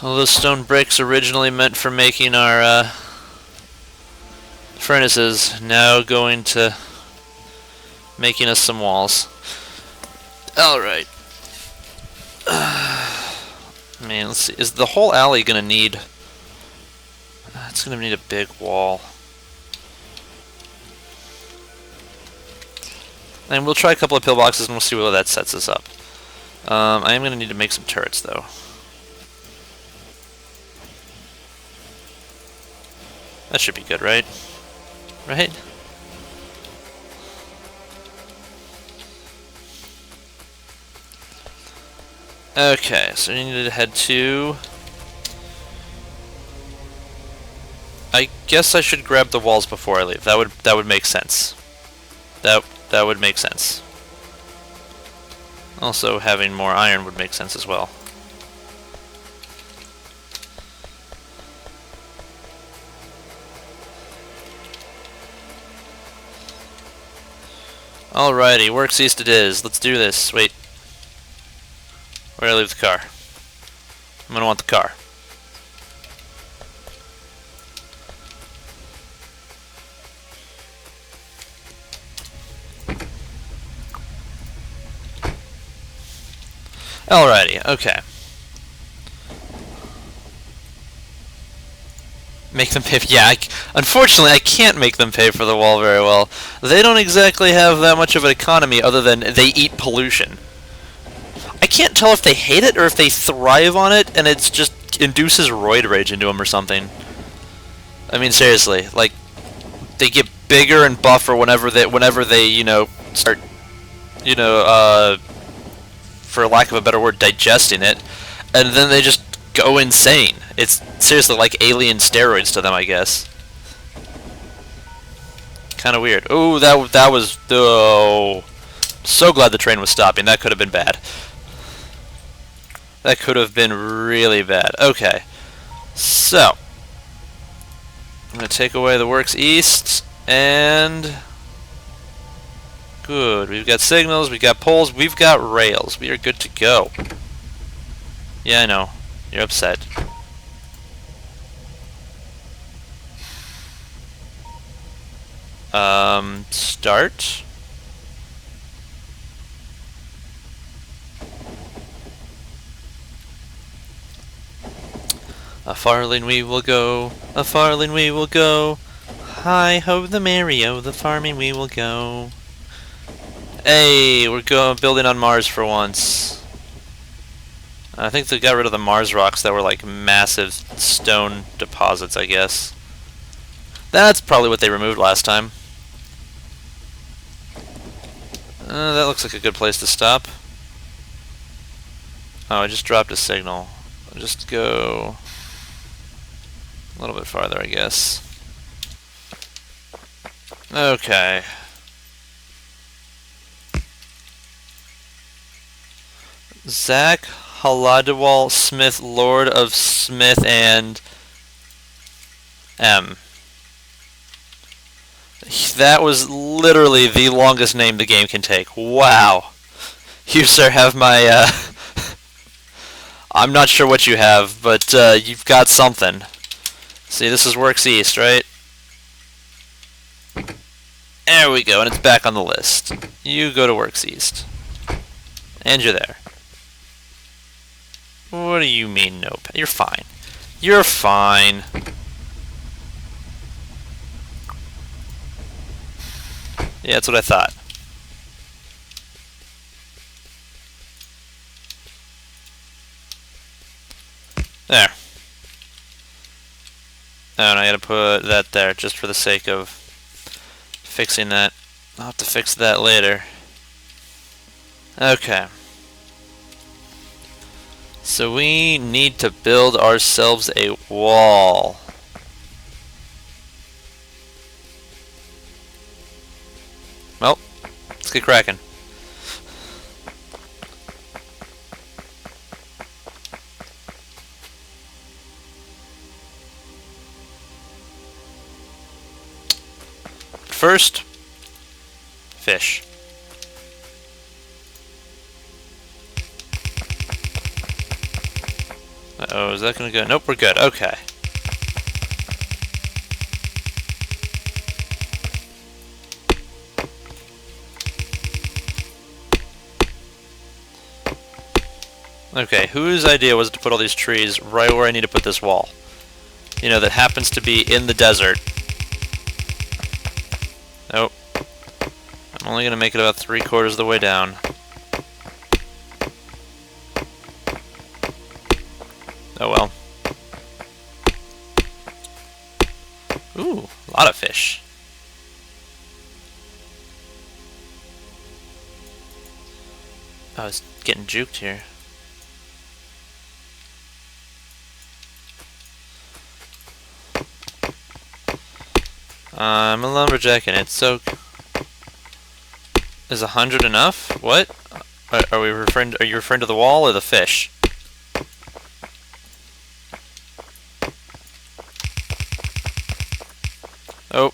All those stone bricks originally meant for making our furnaces, now going to making us some walls. Alright. Man, let's see. Is the whole alley gonna need... it's gonna need a big wall. And we'll try a couple of pillboxes and we'll see whether that sets us up. I am gonna need to make some turrets, though. That should be good, right? Right? Okay, so we need to head to... I guess I should grab the walls before I leave. That would make sense. That would make sense. Also, having more iron would make sense as well. Alrighty, works east it is. Let's do this. Wait. Where do I leave the car? I'm gonna want the car. Alrighty, okay. Make them pay. Yeah, unfortunately, I can't make them pay for the wall very well. They don't exactly have that much of an economy other than they eat pollution. I can't tell if they hate it or if they thrive on it and it's just induces roid rage into them or something. I mean, seriously, like, they get bigger and buffer whenever they, you know, start, you know, for lack of a better word, digesting it, and then they just go insane. It's seriously like alien steroids to them, I guess. Kind of weird. Ooh, that was... Oh. So glad the train was stopping. That could have been bad. That could have been really bad. Okay. So. I'm going to take away the works east, and... Good. We've got signals, we've got poles, we've got rails. We are good to go. Yeah, I know. You're upset. Start. A farthing we will go, a farthing we will go. Hi ho the merry-o, the farming we will go. Hey, we're building on Mars for once. I think they got rid of the Mars rocks that were like massive stone deposits, I guess. That's probably what they removed last time. That looks like a good place to stop. Oh, I just dropped a signal. I'll just go a little bit farther, I guess. Okay. Zach Haladewal Smith, Lord of Smith and M. That was literally the longest name the game can take. Wow. You, sir, have my, I'm not sure what you have, but you've got something. See, this is Works East, right? There we go, and it's back on the list. You go to Works East. And you're there. What do you mean, no? You're fine. You're fine. Yeah, that's what I thought. There. Oh, and I gotta put that there just for the sake of fixing that. I'll have to fix that later. Okay. So we need to build ourselves a wall. Well, let's get cracking. First, fish. Uh-oh, is that gonna go? Nope, we're good. Okay. Okay, whose idea was it to put all these trees right where I need to put this wall? You know, that happens to be in the desert. Nope. I'm only gonna make it about 3/4 of the way down. Oh well. Ooh, a lot of fish. I was getting juked here. I'm a lumberjack and it's so... Is 100 enough? What? Are you referring to the wall or the fish? Oh.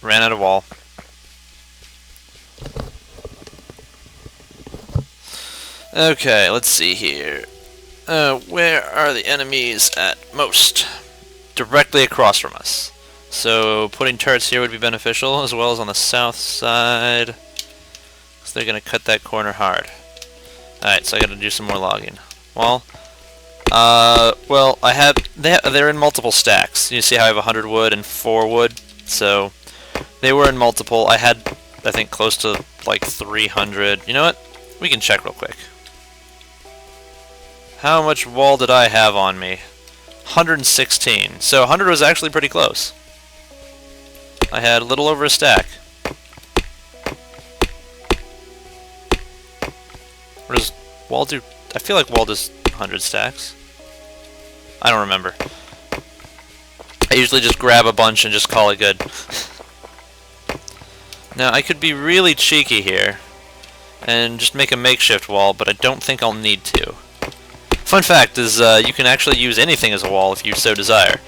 Ran out of wall. Okay, let's see here. Where are the enemies at most? Directly across from us. So putting turrets here would be beneficial, as well as on the south side. Because they're going to cut that corner hard. Alright, so I got to do some more logging. Well, I have... They're in multiple stacks. You see how I have 100 wood and 4 wood? So, they were in multiple. I had, I think, close to, like, 300. You know what? We can check real quick. How much wall did I have on me? 116. So 100 was actually pretty close. I had a little over a stack. What does wall do? I feel like wall does 100 stacks. I don't remember. I usually just grab a bunch and just call it good. Now I could be really cheeky here and just make a makeshift wall, but I don't think I'll need to. Fun fact is, you can actually use anything as a wall if you so desire.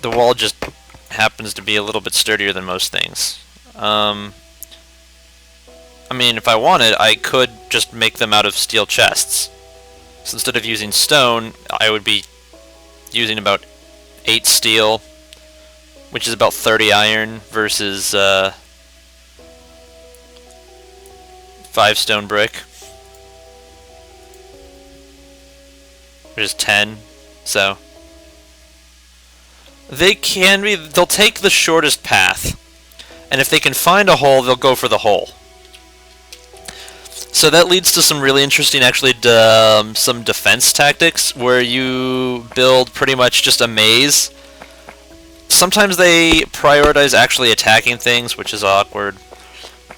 The wall just happens to be a little bit sturdier than most things. I mean, if I wanted, I could just make them out of steel chests. So instead of using stone, I would be using about 8 steel, which is about 30 iron, versus 5 stone brick, which is 10, so... They'll take the shortest path, and if they can find a hole, they'll go for the hole. So that leads to some really interesting, actually, some defense tactics, where you build pretty much just a maze. Sometimes they prioritize actually attacking things, which is awkward.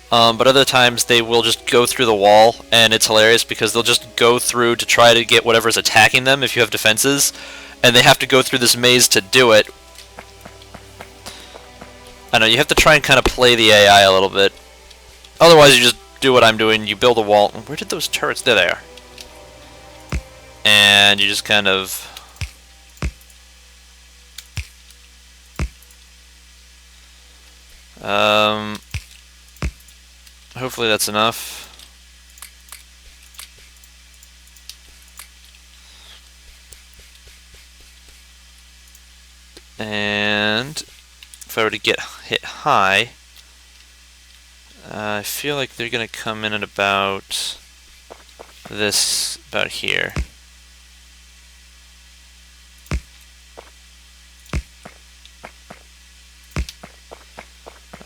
But other times they will just go through the wall, and it's hilarious because they'll just go through to try to get whatever's attacking them if you have defenses, and they have to go through this maze to do it. I know, you have to try and kind of play the AI a little bit. Otherwise, you just do what I'm doing. You build a wall. Where did those turrets? There they are. And you just kind of... hopefully that's enough. And if I were to get hit high, I feel like they're going to come in at about about here.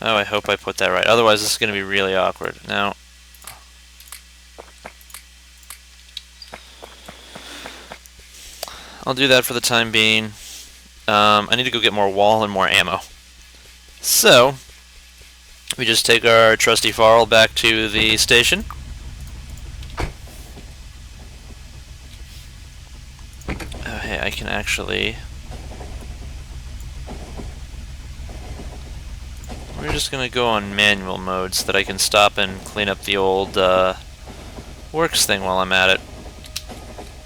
Oh, I hope I put that right. Otherwise, this is going to be really awkward. Now, I'll do that for the time being. I need to go get more wall and more ammo. So, we just take our trusty Farl back to the station. Oh, hey, I can actually... We're just going to go on manual mode so that I can stop and clean up the old works thing while I'm at it.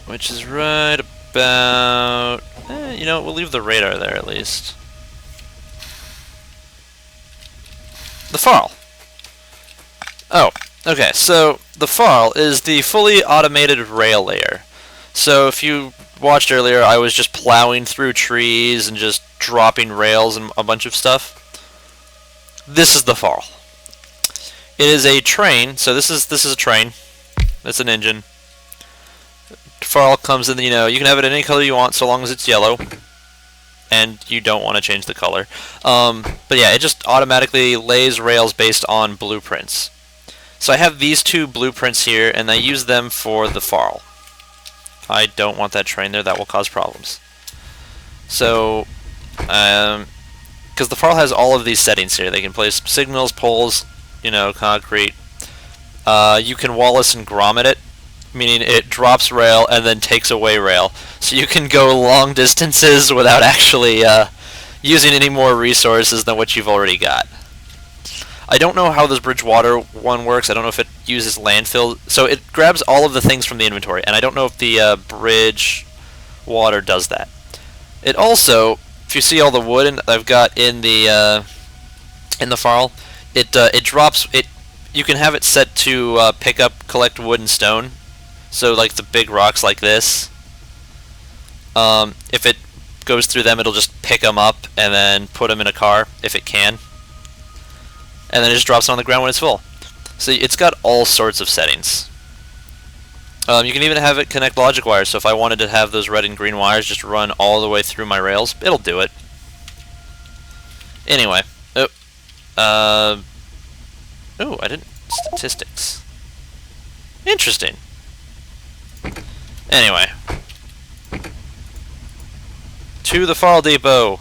Which is right about... you know, we'll leave the radar there at least. The Farl. Oh, okay, so the Farl is the fully automated rail layer. So if you watched earlier, I was just plowing through trees and just dropping rails and a bunch of stuff. This is the Farl. It is a train, so this is a train. That's an engine. Farl comes in, you can have it in any color you want so long as it's yellow. And you don't want to change the color. But yeah, it just automatically lays rails based on blueprints. So I have these two blueprints here, and I use them for the Farl. I don't want that train there, that will cause problems. So, because the Farl has all of these settings here. They can place signals, poles, concrete. You can Wallace and Grommet it, meaning it drops rail and then takes away rail. So you can go long distances without actually using any more resources than what you've already got. I don't know how this Bridgewater one works. I don't know if it uses landfill. So it grabs all of the things from the inventory, and I don't know if the Bridgewater does that. It also, if you see all the wood I've got in the Farl, it drops it. You can have it set to collect wood and stone. So like the big rocks like this, if it goes through them, it'll just pick them up and then put them in a car if it can. And then it just drops them on the ground when it's full. So it's got all sorts of settings. You can even have it connect logic wires, so if I wanted to have those red and green wires just run all the way through my rails, it'll do it. Anyway. I didn't... Statistics. Interesting. Anyway. To the Farl Depot.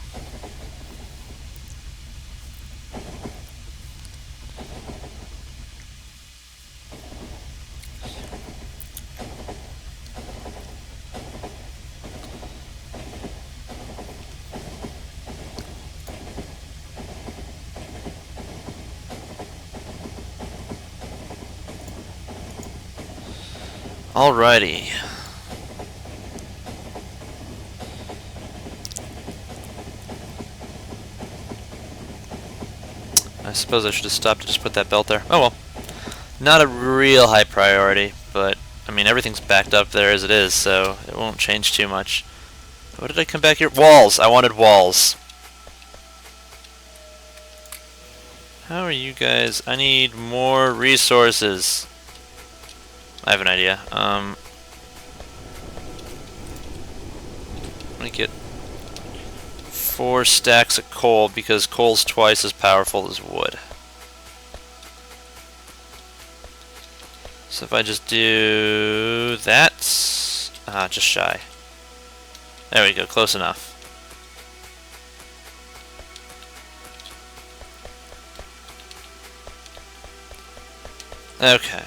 Alrighty. I suppose I should have stopped to just put that belt there. Oh well. Not a real high priority, but I mean everything's backed up there as it is, so it won't change too much. What did I come back here? Walls! I wanted walls. How are you guys? I need more resources. I have an idea. Let me get 4 stacks of coal, because coal's twice as powerful as wood. So if I just do that, just shy. There we go, close enough. Okay.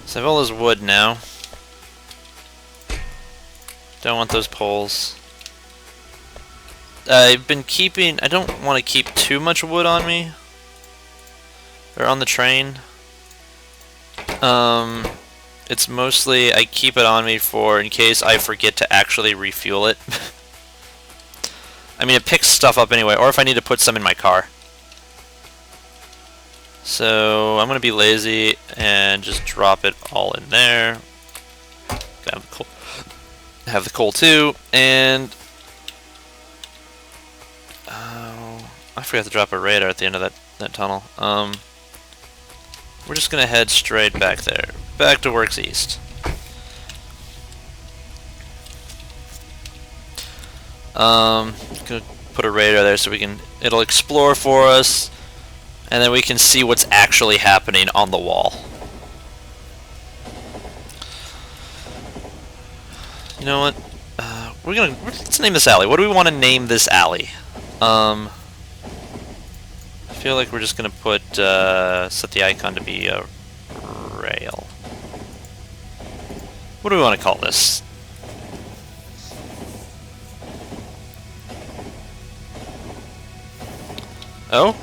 So I have all this wood now. Don't want those poles. I've been keeping... I don't want to keep too much wood on me. Or on the train. It's mostly... I keep it on me for in case I forget to actually refuel it. I mean, it picks stuff up anyway, or if I need to put some in my car. So I'm going to be lazy and just drop it all in there. Have the coal too, and I forgot to drop a radar at the end of that tunnel. We're just going to head straight back there. Back to Works East. Gonna put a radar there so it'll explore for us. And then we can see what's actually happening on the wall. You know what? Let's name this alley. What do we want to name this alley? I feel like we're just gonna put set the icon to be a rail. What do we want to call this? Oh?